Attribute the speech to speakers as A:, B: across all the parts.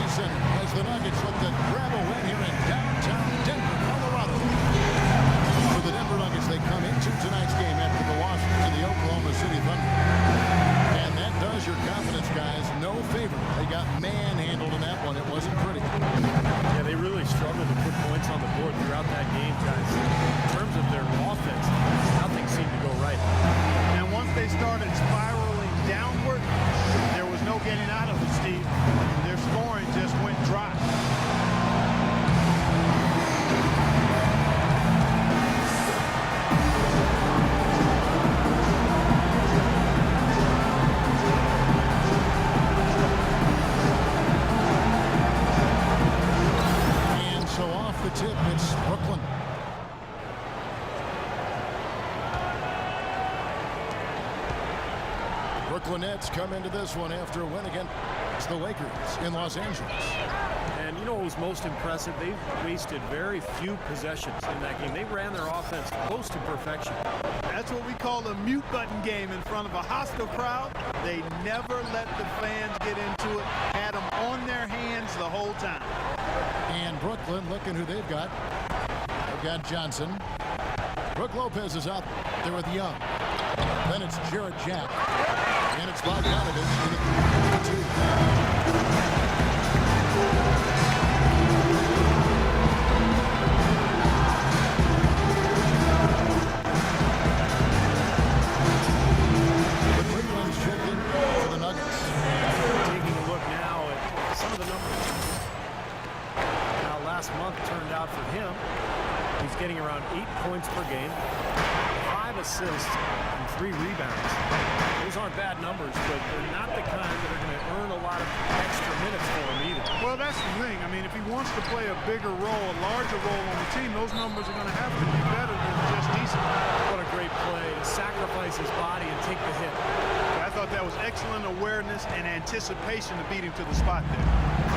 A: Johnson as the Nuggets look to grab a win here in downtown Denver, Colorado. For the Denver Nuggets, they come into tonight's game after the loss to the Oklahoma City Thunder. And that does your confidence, guys, no favor. They got manhandled in that one. It wasn't pretty.
B: Yeah, they really struggled to put points on the board throughout that game, guys. In terms of their offense, nothing seemed to go right.
C: And once they started spiraling downward, there was no getting out of it, Steve. Their scoring just went dry.
A: And so off the tip, it's Brooklyn. Brooklyn Nets come into this one after a win against the Lakers in Los Angeles.
B: And you know what was most impressive? They wasted very few possessions in that game. They ran their offense close to perfection.
C: That's what we call a mute button game in front of a hostile crowd. They never let the fans get into it. Had them on their hands the whole time.
A: And Brooklyn looking who they've got. They've got Johnson. Brook Lopez is out there with Young. Then it's Jarrett Jack. And it's Bogdanovich in the 2. The quick one's checked in for the Nuggets.
B: Taking a look now at some of the numbers. Now, last month turned out for him. He's getting around 8 points per game, 5 assists, and 3 rebounds. Those aren't bad numbers, but they're not the kind that are going to earn a lot of extra minutes for him either.
C: Well, that's the thing. I mean, if he wants to play a bigger role, a larger role on the team, those numbers are going to have to be better than just decent.
B: What a great play to sacrifice his body and take the hit.
C: I thought that was excellent awareness and anticipation to beat him to the spot there.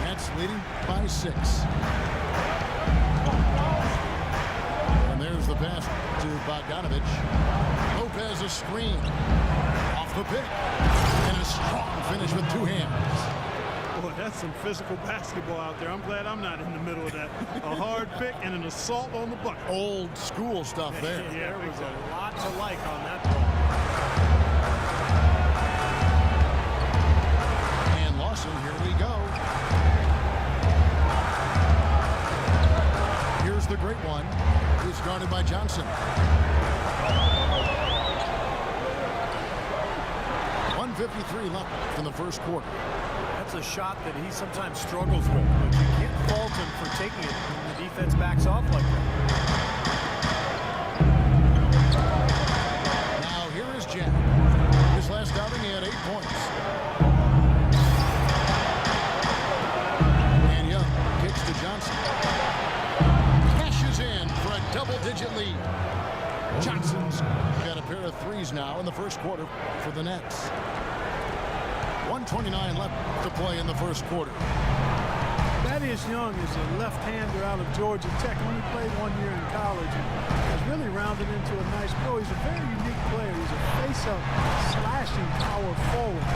A: Nets leading by 6. And there's the pass to Bogdanovich. Lopez a screen. Off the pick. And a strong finish with 2 hands.
C: Boy, that's some physical basketball out there. I'm glad I'm not in the middle of that. A hard pick and an assault on the bucket.
A: Old school stuff there.
B: Yeah, there was a lot to like on that ball.
A: And Lawson, here we go. Here's the great one. It's guarded by Johnson. 1:53 left in the first quarter.
B: That's a shot that he sometimes struggles with, but you can't fault him for taking it when the defense backs off like that.
A: Now here is Jack. His last outing, he had 8 points. And Young kicks to Johnson. Cashes in for a double-digit lead. Johnson's got a pair of threes now in the first quarter for the Nets. 1:29 left to play in the first quarter.
C: Thaddeus Young is a left-hander out of Georgia Tech. Only played 1 year in college and has really rounded into a nice pro. He's a very unique player. He's a face-up, slashing power forward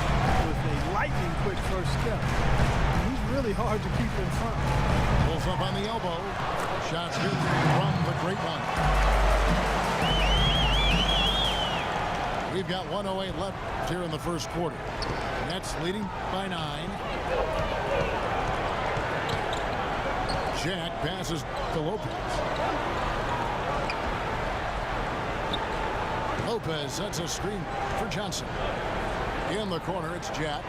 C: with a lightning-quick first step. He's really hard to keep in front.
A: Pulls up on the elbow. Shots good from the great one. We've got 1:08 left here in the first quarter. Nets leading by 9. Jack passes to Lopez. Lopez sets a screen for Johnson. In the corner, it's Jack.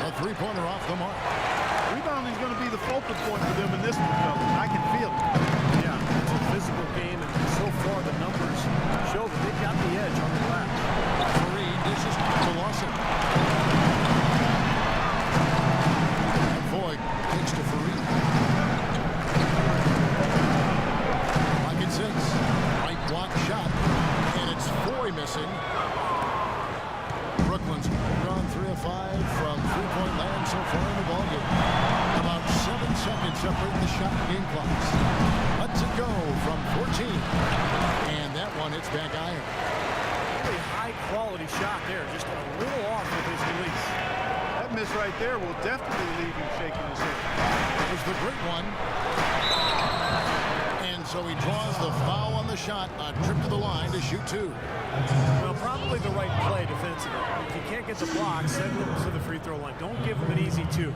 A: A three-pointer off the mark.
C: Rebounding is going to be the focal point for them in this one, fellas. I can feel it.
B: Yeah, it's a physical game, and so far the numbers show that they've got the edge on the glass.
A: Fareed dishes to Lawson. And Voigt kicks to Fareed. Like at 6. Right block shot. And it's Foy missing. Brooklyn's gone 3 of 5 from three-point land so far in the ballgame. About 7 seconds separate the shot game clocks. Let's it go from 14. And that one hits back iron.
B: Really high-quality shot there, just a little off with his release.
C: That miss right there will definitely leave him shaking his head.
A: It was the great one. And so he draws the foul on the shot. A trip to the line to shoot 2.
B: Well, probably the right play defensively. If you can't get the block, send him to the free throw line. Don't give him an easy 2.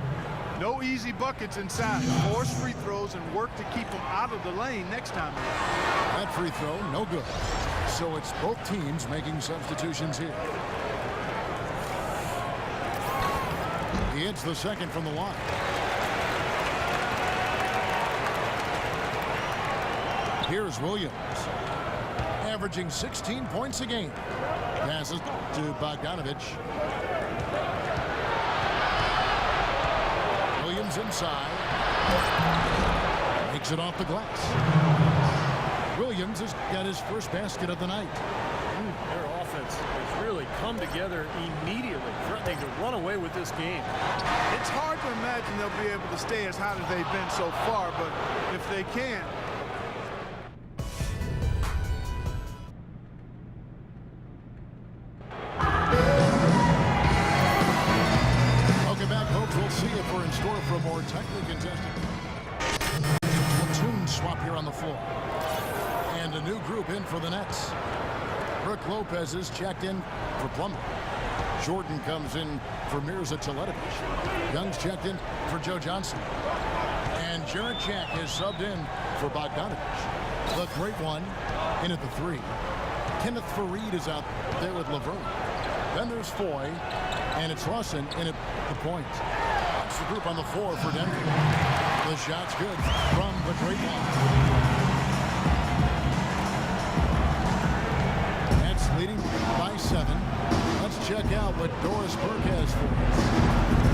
C: No easy buckets inside. Force free throws and work to keep them out of the lane next time around.
A: That free throw, no good. So it's both teams making substitutions here. He hits the second from the line. Here's Williams, averaging 16 points a game. Passes to Bogdanovich. Williams inside. Makes it off the glass. Williams has got his first basket of the night.
B: Their offense has really come together immediately, threatening to run away with this game.
C: It's hard to imagine they'll be able to stay as hot as they've been so far, but if they can.
A: Welcome back, folks. We'll see if we're in store for a more tightly contested platoon swap here on the floor. And a new group in for the Nets. Brook Lopez is checked in for Plumlee. Jordan comes in for Mirza Teletovic. Young's checked in for Joe Johnson. And Jarrett Jack is subbed in for Bogdanovich. The great one in at the 3. Kenneth Faried is out there with Laverne. Then there's Foy, and it's Lawson in at the point. That's the group on the floor for Denver. The shot's good from the great one. Leading by 7. Let's check out what Doris Burke has for us.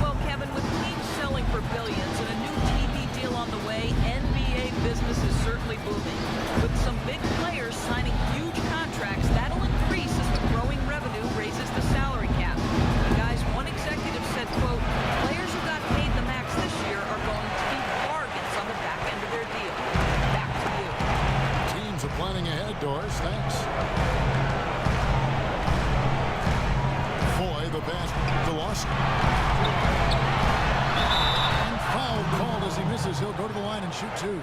D: Well, Kevin, with teams selling for billions and a new TV deal on the way, NBA business is certainly booming. With some big players signing huge contracts, that'll increase as the growing revenue raises the salary cap. And guys, one executive said, quote, players who got paid the max this year are going to be bargains on the back end of their deal. Back to you.
A: Teams are planning ahead, Doris. Thanks. The pass to Lawson. And foul called as he misses. He'll go to the line and shoot 2.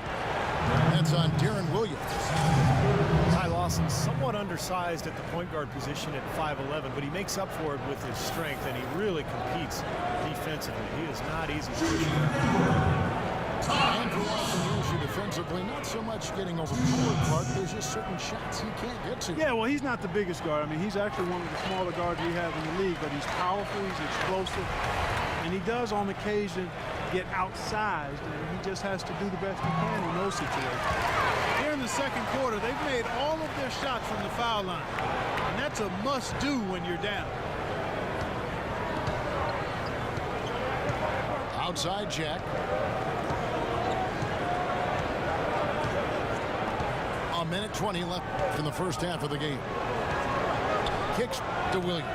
A: That's on Darren Williams.
B: Ty Lawson's somewhat undersized at the point guard position at 5'11", but he makes up for it with his strength, and he really competes defensively. He is not easy to shoot.
A: And for Lawson, usually defensively, not so much getting overpowered, Clark. There's just certain shots he can't get to.
C: Yeah, well, he's not the biggest guard. I mean, he's actually one of the smaller guards we have in the league, but he's powerful, he's explosive, and he does on occasion get outsized, and he just has to do the best he can in those situations. Here in the second quarter, they've made all of their shots from the foul line, and that's a must-do when you're down.
A: Outside Jack. A minute 20 left in the first half of the game. Kicks to Williams.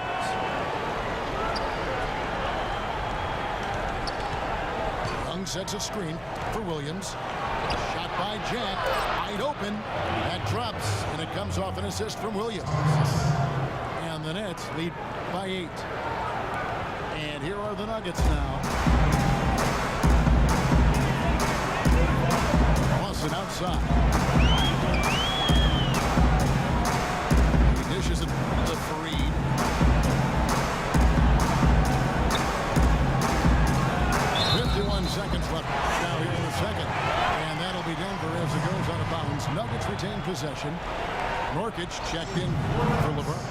A: Young sets a screen for Williams. Shot by Jack. Wide open. That drops, and it comes off an assist from Williams. And the Nets lead by 8. And here are the Nuggets now. Lawson outside. He dishes it to Faried. Seconds left now here in the second. And that'll be Denver as it goes out of bounds. Nuggets retain possession. Norkic checked in for LeBron.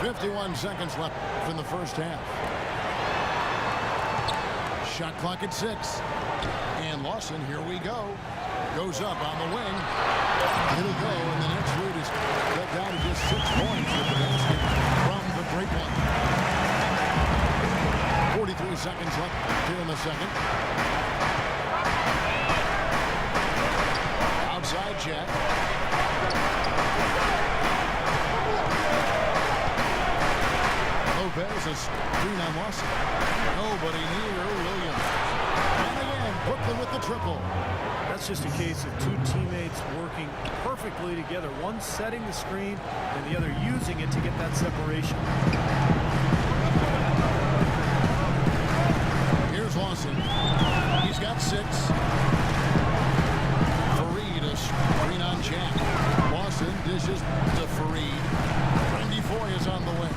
A: 51 seconds left in the first half. Shot clock at 6. And Lawson, here we go. Goes up on the wing. It'll go, and the next lead is cut down to just 6 points with the basket from the great one. 43 seconds left here in the second. Outside Jack. Lopez is screen on Lawson. Nobody near Williams. And again, Brooklyn with the triple.
B: That's just a case of two teammates working perfect perfectly together. One setting the screen and the other using it to get that separation.
A: Here's Lawson. He's got 6. Fareed, a screen on Jack. Lawson dishes to Fareed. Randy Foye is on the way.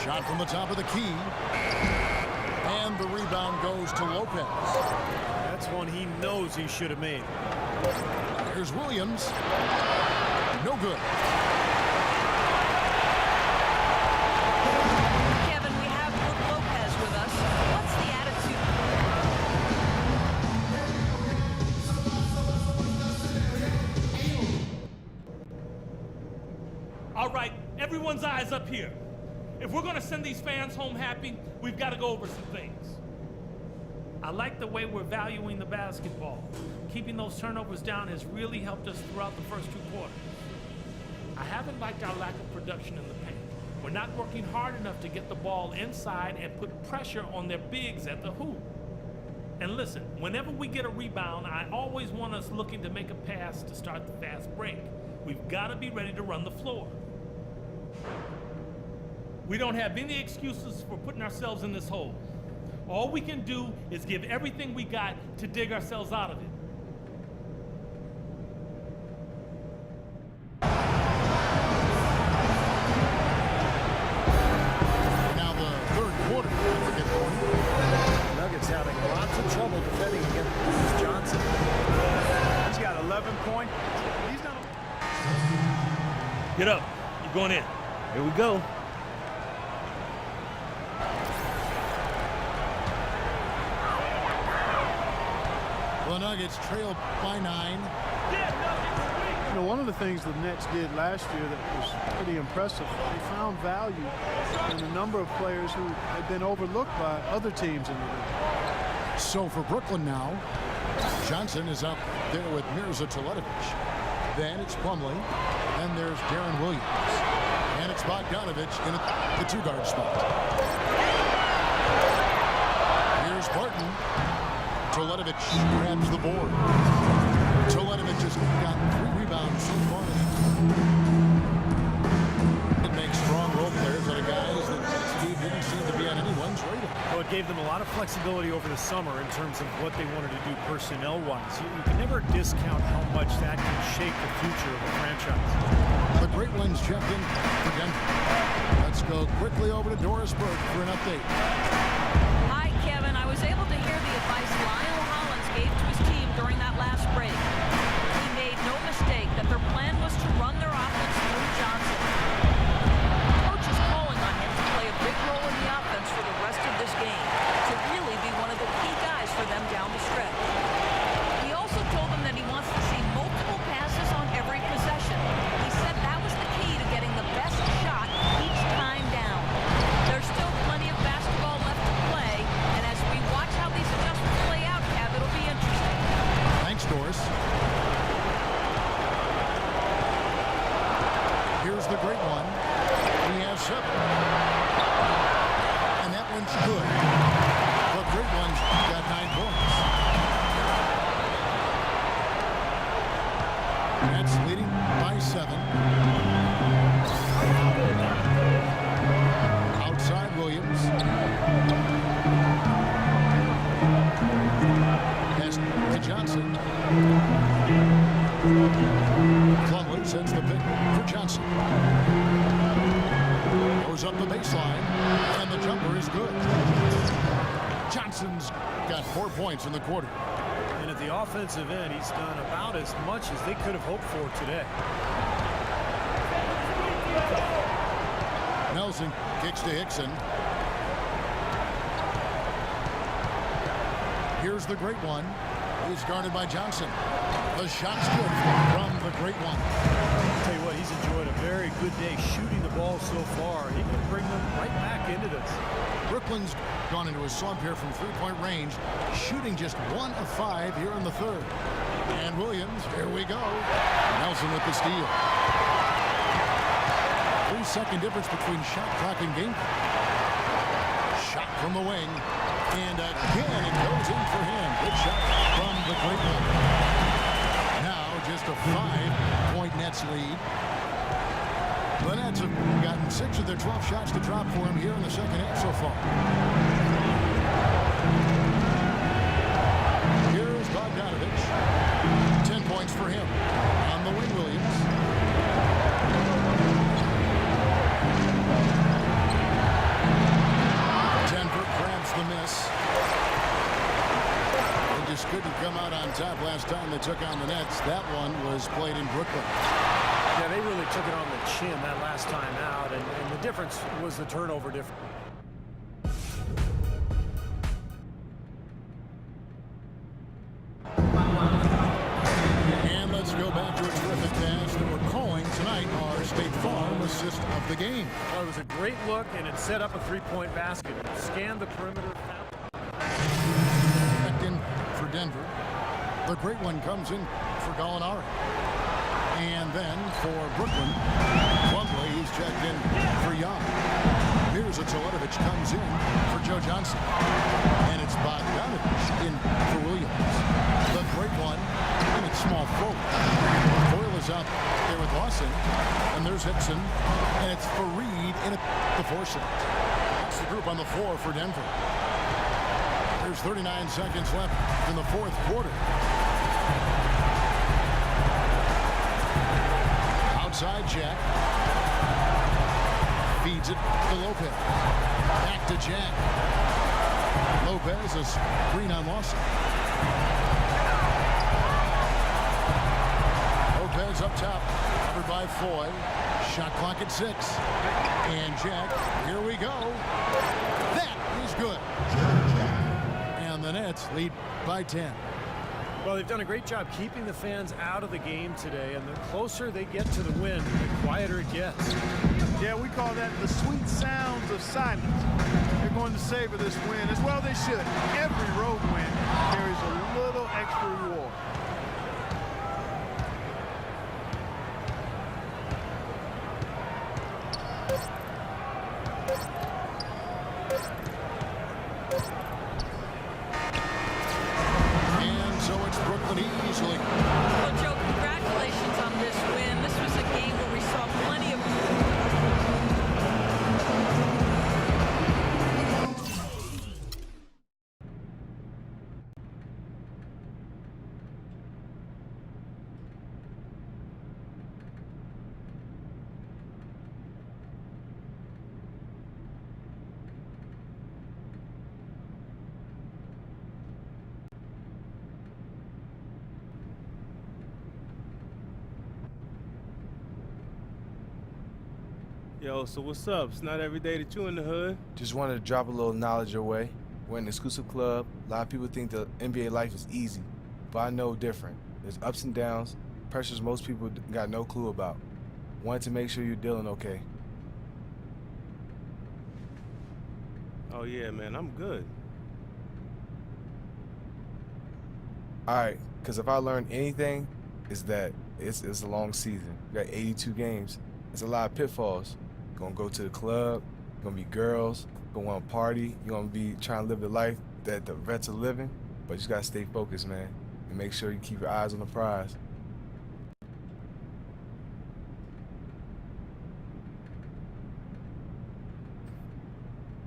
A: Shot from the top of the key. And the rebound goes to Lopez.
B: That's one he knows he should have made.
A: Here's Williams. No good.
D: Kevin, we have Brook Lopez with us. What's the attitude?
E: All right, everyone's eyes up here. If we're going to send these fans home happy, we've got to go over some things. I like the way we're valuing the basketball. Keeping those turnovers down has really helped us throughout the first 2 quarters. I haven't liked our lack of production in the paint. We're not working hard enough to get the ball inside and put pressure on their bigs at the hoop. And listen, whenever we get a rebound, I always want us looking to make a pass to start the fast break. We've got to be ready to run the floor. We don't have any excuses for putting ourselves in this hole. All we can do is give everything we got to dig ourselves out of it.
A: Now the third quarter.
B: Nuggets having lots of trouble defending against Johnson. He's got 11 points. He's not.
E: Get up. You're going in.
B: Here we go.
A: The Nuggets trail by 9.
C: You know, one of the things the Nets did last year that was pretty impressive, they found value in a number of players who had been overlooked by other teams in the league.
A: So for Brooklyn now, Johnson is up there with Mirza Teletovic. Then it's Plumlee. Then there's Darren Williams. And it's Bogdanovich in the 2-guard spot. Here's Barton. Teletovic grabs the board. Teletovic has got 3 rebounds so far. It makes strong role players out of guys that Steve didn't seem to be on anyone's radar.
B: Well, it gave them a lot of flexibility over the summer in terms of what they wanted to do personnel-wise. You can never discount how much that can shape the future of a franchise.
A: The Great Ones checked in for Denver. Let's go quickly over to Doris Burke for an update.
D: Hi, Kevin. I was able to hear the advice Lionel Hollins gave to his team during that last break. He made no mistake that their plan was to run their offense through Johnson. Coach is calling on him to play a big role in the offense for the rest of this game, to really be one of the key guys for them down the stretch. He also told them that he wants to see multiple passes on every possession. He said that was the key to getting the best shot each time down. There's still plenty of basketball left to play, and as we watch how these adjustments play out, Kev, it'll be interesting.
A: Thanks, Doris. Here's the Great One. He has 7. And that one's good. The Great One's got 9 points. Nets leading by 7. Outside Williams. Pass to Johnson. Plumlee sends the pick for Johnson. Goes up the baseline, and the jumper is good. Johnson's got 4 points in the quarter.
B: And at the offensive end, he's done about as much as they could have hoped for today.
A: Nelson kicks to Hickson. Here's the Great One. He's guarded by Johnson. The shot's good from the Great One.
B: I'll tell you what, he's enjoyed a very good day shooting the ball so far. He can bring them right back into this.
A: Brooklyn's gone into a slump here from 3-point range, shooting just 1 of 5 here in the third. And Williams, here we go. Nelson with the steal. 3 10-second difference between shot clock and game clock. Shot from the wing. And again, it goes in for him. Good shot from the Great One. Now just a 5-point Nets lead. The Nets have gotten 6 of their 12 shots to drop for him here in the second half so far. Here's Bogdanovich. 10 points for him on the wing, Williams. Denver grabs the miss. They just couldn't come out on top last time they took on the Nets. That one was played in Brooklyn.
B: Yeah, they really took it on the chin that last time out, and the difference was the turnover difference.
A: And let's go back to a terrific pass that we're calling tonight our State Farm assist of the game.
B: Well, it was a great look, and it set up a three-point basket. It scanned the perimeter.
A: Back in for Denver. The Great One comes in for Gallinari. And then for Brooklyn, Plumlee, he's checked in for Young. Here's a Teletovic comes in for Joe Johnson. And it's Bogdanovich in for Williams. The Great One, and it's small forward. Boyle is out there with Lawson. And there's Hickson. And it's Fareed in at the 4 slot. That's the group on the floor for Denver. There's 39 seconds left in the fourth quarter. Outside Jack. Feeds it to Lopez. Back to Jack. Lopez is screen on Lawson. Lopez up top. Covered by Foy. Shot clock at 6. And Jack, here we go. That is good. And the Nets lead by 10.
B: Well, they've done a great job keeping the fans out of the game today, and the closer they get to the win, the quieter it gets.
C: Yeah, we call that the sweet sounds of silence. They're going to savor this win, as well they should. Every road win carries a little extra reward.
A: Easily.
D: Well, Joe, congratulations on this win. This was a game where we saw plenty of...
F: Yo, so what's up? It's not every day that you in the hood.
G: Just wanted to drop a little knowledge your way. We're an exclusive club. A lot of people think the NBA life is easy, but I know different. There's ups and downs, pressures most people got no clue about. Wanted to make sure you're dealing okay.
F: Oh yeah, man, I'm good.
G: All right, because if I learned anything, is that it's a long season. We got 82 games. There's a lot of pitfalls. You're gonna go to the club, you're gonna be girls, you're gonna want to party, you're gonna be trying to live the life that the vets are living, but you just gotta stay focused, man, and make sure you keep your eyes on the prize.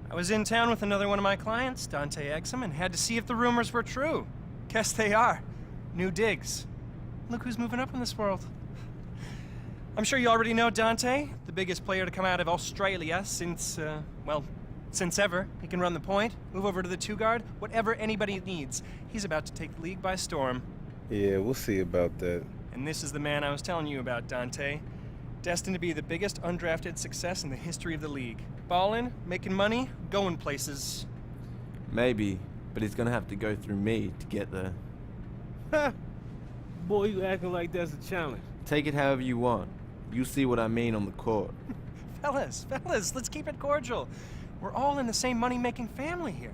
H: I was in town with another one of my clients, Dante Exum, and had to see if the rumors were true. Guess they are. New digs. Look who's moving up in this world. I'm sure you already know Dante, the biggest player to come out of Australia since, well, since ever. He can run the point, move over to the 2-guard, whatever anybody needs. He's about to take the league by storm.
F: Yeah, we'll see about that.
H: And this is the man I was telling you about, Dante. Destined to be the biggest undrafted success in the history of the league. Ballin', making money, going places.
I: Maybe, but he's gonna have to go through me to get there.
F: Ha! Boy, you acting like that's a challenge.
I: Take it however you want. You see what I mean on the court.
H: Fellas, let's keep it cordial. We're all in the same money-making family here.